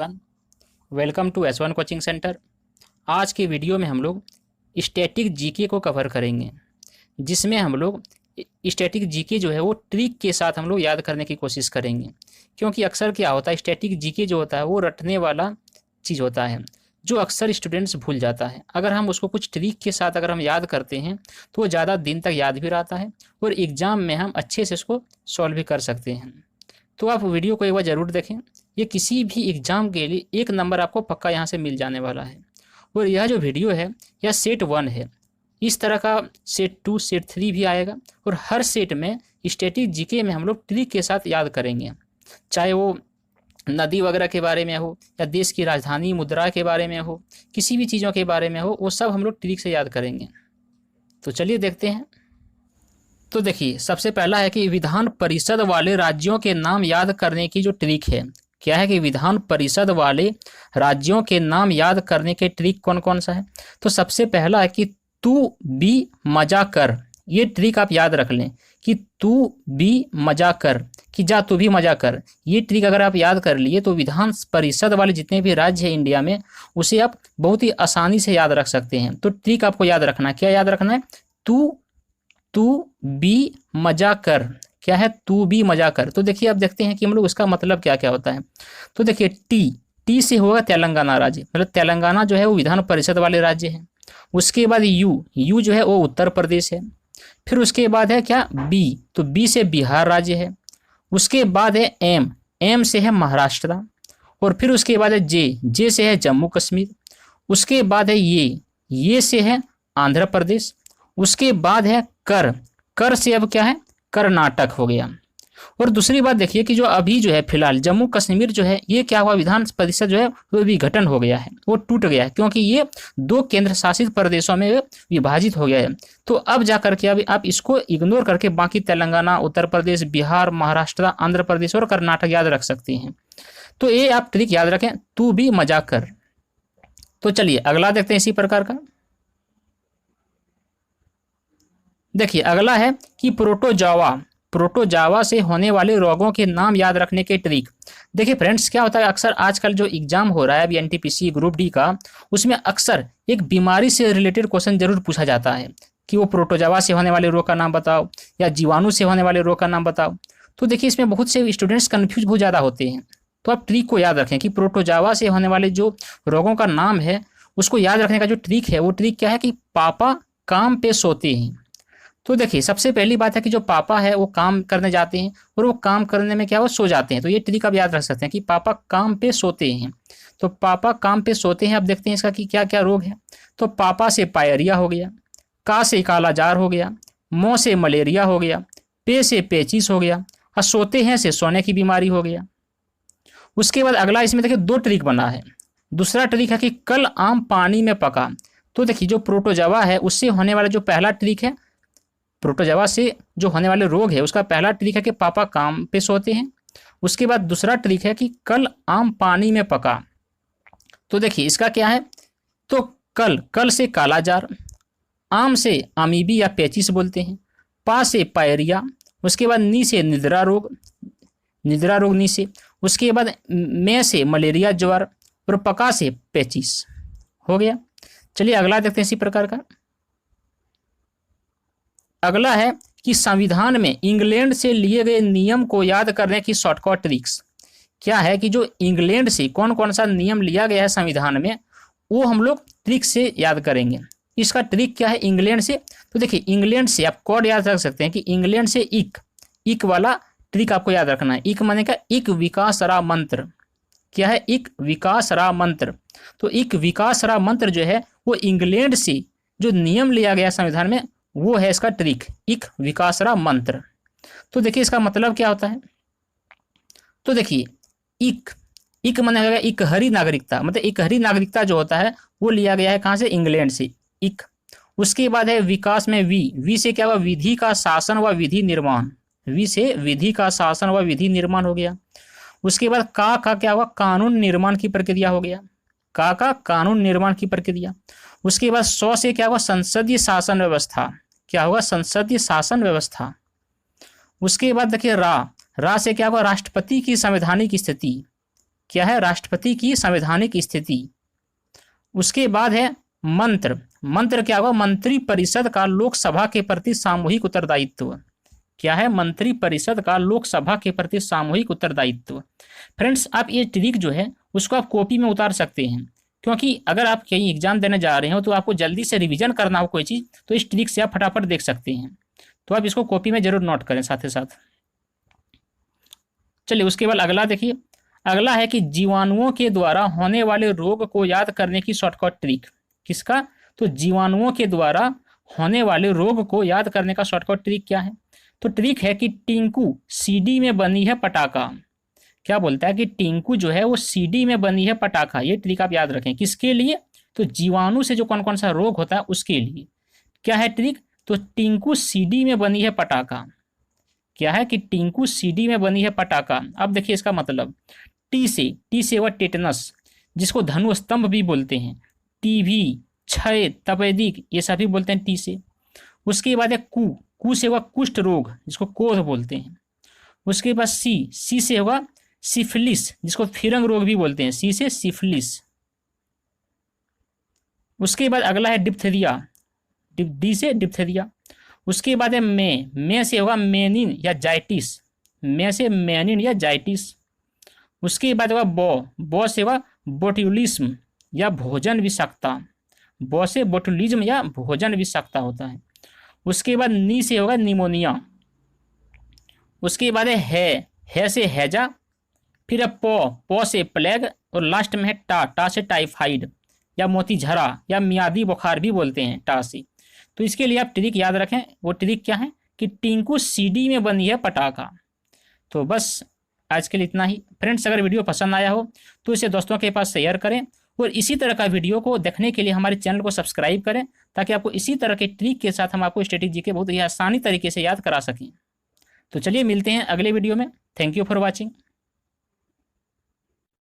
Everyone, welcome to S1 coaching centre. आज की video में हम लोग स्टैटिक जीके को कवर करेंगे, जिसमें हम लोग स्टैटिक जीके जो है वो ट्रिक के साथ हम लोग याद करने की कोशिश करेंगे। क्योंकि अक्सर क्या होता है, स्टैटिक जीके जो होता है वो रटने वाला चीज़ होता है जो अक्सर स्टूडेंट्स भूल जाता है। अगर हम उसको कुछ ट्रिक के साथ अगर हम याद करते हैं तो वो ज़्यादा दिन तक याद भी रहता है और एग्ज़ाम में हम अच्छे से उसको सॉल्व भी कर सकते हैं। तो आप वीडियो को एक बार ज़रूर देखें। ये किसी भी एग्ज़ाम के लिए 1 नंबर आपको पक्का यहाँ से मिल जाने वाला है। और यह जो वीडियो है यह सेट 1 है। इस तरह का सेट 2 सेट 3 भी आएगा और हर सेट में स्टैटिक जीके में हम लोग ट्रिक के साथ याद करेंगे, चाहे वो नदी वगैरह के बारे में हो या देश की राजधानी मुद्रा के बारे में हो, किसी भी चीज़ों के बारे में हो, वो सब हम लोग ट्रिक से याद करेंगे। तो चलिए देखते हैं। तो देखिए, सबसे पहला है कि विधान परिषद वाले राज्यों के नाम याद करने की जो ट्रिक है, क्या है कि विधान परिषद वाले राज्यों के नाम याद करने के ट्रिक कौन कौन सा है। तो सबसे पहला है कि तू भी मजा कर। ये ट्रिक आप याद रख लें कि तू भी मजा कर, कि जा तू भी मजा कर। ये ट्रिक अगर आप याद कर लिए तो विधान परिषद वाले जितने भी राज्य हैं इंडिया में, उसे आप बहुत ही आसानी से याद रख सकते हैं। तो ट्रिक आपको याद रखना है, क्या याद रखना है, तू भी मजा कर। क्या है, तू भी मजा कर। तो देखिए, अब देखते हैं कि हम लोग उसका मतलब क्या क्या होता है। तो देखिए, टी से होगा तेलंगाना राज्य, मतलब तेलंगाना जो है वो विधान परिषद वाले राज्य है। उसके बाद यू जो है वो उत्तर प्रदेश है। फिर उसके बाद है क्या, बी, तो बी से बिहार राज्य है। उसके बाद है एम से है महाराष्ट्र। और फिर उसके बाद है जे से है जम्मू कश्मीर। उसके बाद है ये से है आंध्र प्रदेश। उसके बाद है कर से अब क्या है, कर्नाटक हो गया। और दूसरी बात देखिए कि जो अभी जो है फिलहाल जम्मू कश्मीर जो है ये क्या हुआ, विधान परिषद जो है वो विघटन हो गया है, वो टूट गया है, क्योंकि ये 2 केंद्र शासित प्रदेशों में विभाजित हो गया है। तो अब जा करके अभी आप इसको इग्नोर करके बाकी तेलंगाना, उत्तर प्रदेश, बिहार, महाराष्ट्र, आंध्र प्रदेश और कर्नाटक याद रख सकते हैं। तो ये आप ट्रिक याद रखें, तू भी मजा कर। तो चलिए अगला देखते हैं इसी प्रकार का। देखिए, अगला है कि प्रोटोजावा से होने वाले रोगों के नाम याद रखने के ट्रिक। देखिए फ्रेंड्स, क्या होता है, अक्सर आजकल जो एग्जाम हो रहा है अभी एनटीपीसी ग्रुप डी का, उसमें अक्सर एक बीमारी से रिलेटेड क्वेश्चन जरूर पूछा जाता है कि वो प्रोटोजावा से होने वाले रोग का नाम बताओ या जीवाणु से होने वाले रोग का नाम बताओ। तो देखिए, इसमें बहुत से स्टूडेंट्स कन्फ्यूज बहुत ज़्यादा होते हैं। तो आप ट्रिक को याद रखें कि प्रोटोजावा से होने वाले जो रोगों का नाम है उसको याद रखने का जो ट्रिक है, वो ट्रिक क्या है कि पापा काम पे सोते हैं। तो देखिए, सबसे पहली बात है कि जो पापा है वो काम करने जाते हैं और वो काम करने में क्या वो सो जाते हैं। तो ये ट्रिक आप याद रख सकते हैं कि पापा काम पे सोते हैं। तो पापा काम पे सोते हैं। अब देखते हैं इसका कि क्या क्या रोग है। तो पापा से पायरिया हो गया, का से कालाजार हो गया, मो से मलेरिया हो गया, पे से पेचिस हो गया और सोते हैं से सोने की बीमारी हो गया। उसके बाद अगला इसमें देखिए 2 ट्रिक बना है। दूसरा ट्रिक है कि कल आम पानी में पका। तो देखिए, जो प्रोटोजावा है उससे होने वाला जो पहला ट्रिक है, प्रोटोजावा से जो होने वाले रोग है उसका पहला ट्रिक है कि पापा काम पे सोते हैं। उसके बाद दूसरा ट्रिक है कि कल आम पानी में पका। तो देखिए इसका क्या है, तो कल से कालाजार, आम से अमीबी या पेचिस बोलते हैं, पा से पायरिया, उसके बाद नी से निद्रा रोग नी से, उसके बाद में से मलेरिया ज्वर और पका से पेचिस हो गया। चलिए अगला देखते हैं इसी प्रकार का। अगला है कि संविधान में इंग्लैंड से लिए गए नियम को याद करने की शॉर्टकट ट्रिक्स। क्या है कि जो इंग्लैंड से कौन कौन सा नियम लिया गया है संविधान में, वो हम लोग ट्रिक से याद करेंगे। इसका ट्रिक क्या है, इंग्लैंड से, तो देखिए इंग्लैंड से आप कोड याद रख सकते हैं कि इंग्लैंड से इक वाला ट्रिक आपको याद रखना है। इक माने का इक विकास रा मंत्र। क्या है, इक विकास रा मंत्र। तो इक विकास रा मंत्र जो है वो इंग्लैंड से जो नियम लिया गया संविधान में, वो है इसका ट्रिक, इक विकासरा मंत्र। तो देखिए इसका मतलब क्या होता है। तो देखिए, इक माने होगा एक हरी नागरिकता, मतलब एक हरी नागरिकता जो होता है वो लिया गया है कहाँ से, इंग्लैंड से, इक। उसके बाद है विकास में वी से क्या हुआ, विधि का शासन व विधि निर्माण। वी से विधि का शासन व विधि निर्माण हो गया। उसके बाद का क्या हुआ, कानून निर्माण की प्रक्रिया हो गया, का कानून निर्माण की प्रक्रिया। उसके बाद सौ से क्या हुआ, संसदीय शासन व्यवस्था। क्या होगा, संसदीय शासन व्यवस्था। उसके बाद देखिए रा से क्या हुआ, राष्ट्रपति की संवैधानिक स्थिति। क्या है, राष्ट्रपति की संवैधानिक स्थिति। उसके बाद है मंत्र। मंत्र क्या होगा, मंत्री परिषद का लोकसभा के प्रति सामूहिक उत्तरदायित्व। क्या है, मंत्री परिषद का लोकसभा के प्रति सामूहिक उत्तरदायित्व। फ्रेंड्स, आप ये ट्रिक जो है उसको आप कॉपी में उतार सकते हैं, क्योंकि अगर आप कहीं एग्जाम देने जा रहे हो तो आपको जल्दी से रिवीजन करना हो कोई चीज़, तो इस ट्रिक से आप फटाफट देख सकते हैं। तो आप इसको कॉपी में जरूर नोट करें साथ ही साथ। चलिए उसके बाद अगला देखिए। अगला है कि जीवाणुओं के द्वारा होने वाले रोग को याद करने की शॉर्टकट ट्रिक। किसका, तो जीवाणुओं के द्वारा होने वाले रोग को याद करने का शॉर्टकट ट्रिक क्या है, तो ट्रिक है कि टिंकू सीडी में बनी है पटाखा। क्या बोलता है कि टिंकू जो है वो सीडी में बनी है पटाखा। ये ट्रिक आप याद रखें, किसके लिए, तो जीवाणु से जो कौन कौन सा रोग होता है उसके लिए। क्या है ट्रिक, तो टिंकू सीडी में बनी है पटाखा। क्या है कि टिंकू सीडी में बनी है पटाखा। अब देखिए इसका मतलब, टी से वह टेटनस, जिसको धनु स्तंभ भी बोलते हैं, टीबी, क्षय, तपेदिक, ये सभी बोलते हैं टी से। उसके बाद है कू से होगा कुष्ठ रोग, जिसको कोढ़ बोलते हैं। उसके बाद सी से होगा सिफिलिस, जिसको फिरंग रोग भी बोलते हैं, सी से सिफिलिस। उसके बाद अगला है डिप्थेरिया, डी से डिप्थेरिया। उसके बाद है मे से होगा मेनिन या जाइटिस, मे से मेनिन या जाइटिस। उसके बाद होगा बो से होगा बोट्यूलिज्म या भोजन विषाक्तता, बो से बोटुलिज्म या भोजन विषाक्तता होता है। उसके बाद नी से होगा निमोनिया। उसके बाद है से हैजा, फिर है पो से प्लेग, और लास्ट में है टा से टाइफाइड या मोतीझरा या मियादी बुखार भी बोलते हैं टा से। तो इसके लिए आप ट्रिक याद रखें, वो ट्रिक क्या है कि टिंकू सीडी में बनी है पटाखा। तो बस आज के लिए इतना ही। फ्रेंड्स, अगर वीडियो पसंद आया हो तो इसे दोस्तों के पास शेयर करें, और इसी तरह का वीडियो को देखने के लिए हमारे चैनल को सब्सक्राइब करें, ताकि आपको इसी तरह के ट्रिक के साथ हम आपको स्टैटिक जीके बहुत ही आसानी तरीके से याद करा सकें। तो चलिए मिलते हैं अगले वीडियो में। Thank you for watching.